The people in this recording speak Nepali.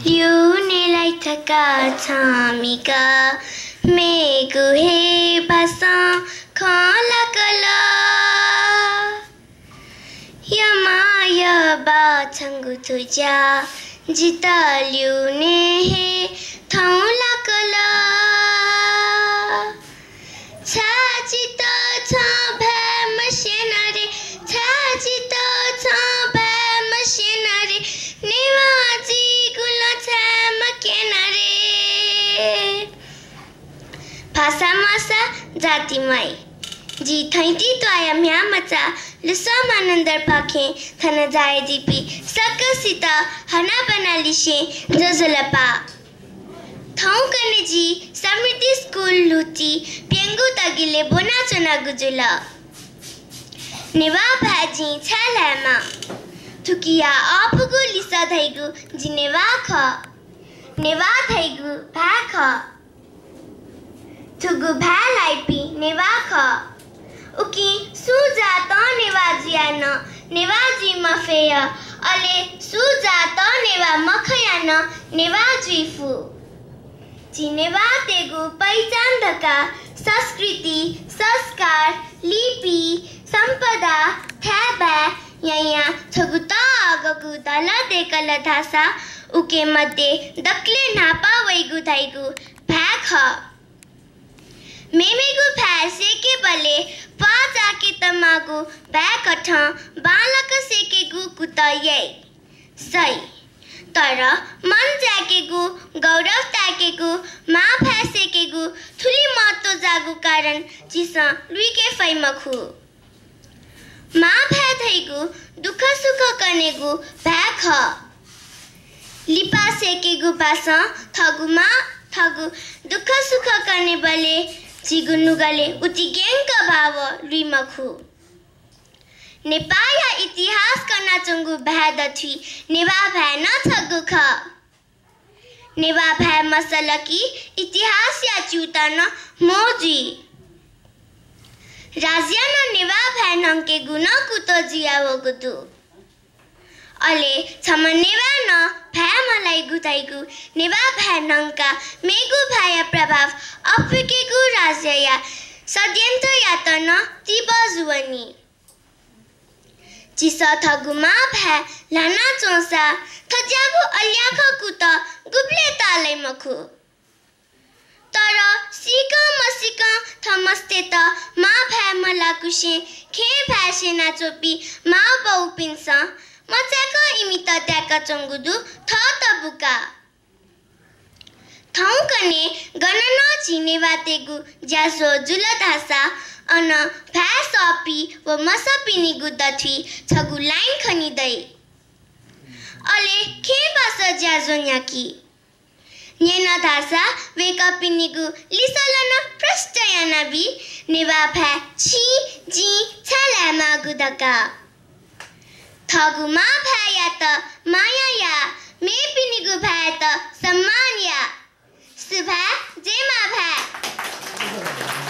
ल्युनेलाई थका छामिका मेगु हे भाषा खला कला यमाया बाछंगु तुजा जिता ल्युने हे थौला कला छाजित छ भे मशेनरे छाजित छ भे मशेनरे निवाजी गुलो छ मकेनरे भाषा मासा जातिमय जी थैती त्वाया म्या मचा लुसा मानंदर पाखे थन जाय दीपी सकसिता हना बना लिशे जजलपा थाउ कने जी समृद्धि स्कूल लुटी पेंगु तगिले बोना चना गुजुला नेवा भाजी छलामा थुकिया आपगु लिसा धैगु जिनेवा ख नेवा धैगु भाख थुगु भालाई पी नेवा ख उकी सुजा त नेवा जियान नेवा जी मफेय अले सुजा त नेवा मखयान नेवा जुइफु जिनेवा तेगु पहिचान धका संस्कृति संस्कार लिपि संपदा थ्याबा यया छगुता आगगु दला देकल धासा उके मध्ये दक्ले नापा वैगु धाइगु भाख मेमेगु भैसे के बले पाजा के तमागु बैकठ बालक सेकेगु कुतयै सही तर मन जाकेगु गौरव ताकेगु मा भैसेकेगु थुली महत्व जागु कारण चिसा लुइके फैमखु मा भै धैगु दुख सुख कनेगु भैख लिपा सेकेगु पासा थगुमा थगु दुख सुख करने बले जिगुनुगले उति गेंग भाव लुइमखु नेपाया इतिहास करना चंगु भैद थी नेवा भै न छगु ख नेवा भै मसल की इतिहास या च्युतन मोजी राज्य न नेवा भै नंके गुना कुतो जियावो गुदु अले छम नेवा न भै मलाई गुताइगु नेवा भै नंका मेगु भय प्रभाव अफ्रिकेगु राज्य या षड्यन्त्र यातन तिब जुवनी चिसा थगुमा भै लाना चोसा थज्यागु अल्याख कुत गुब्ले तालै मखु तर सिका मसिका थमस्ते त मा भै मला कुशे खे भै सेना चोपी मा बौ पिन्सा मचाका इमिता त्याका चंगुदु थ तबुका थाउ कने गणना चिनेवातेगु ज्यासो जुलधासा अन भैसपी व मसपिनी गुदथि छगु लाइन खनिदै अले खे बस ज्याजो न्याकी नेना धासा वेकपिनीगु लिसलन प्रष्टयानबी नेवा भै छि जी छलामा गुदका थगुमा भैया त माया या मे पिनिगु भै त सम्मान या सुभा जेमा भै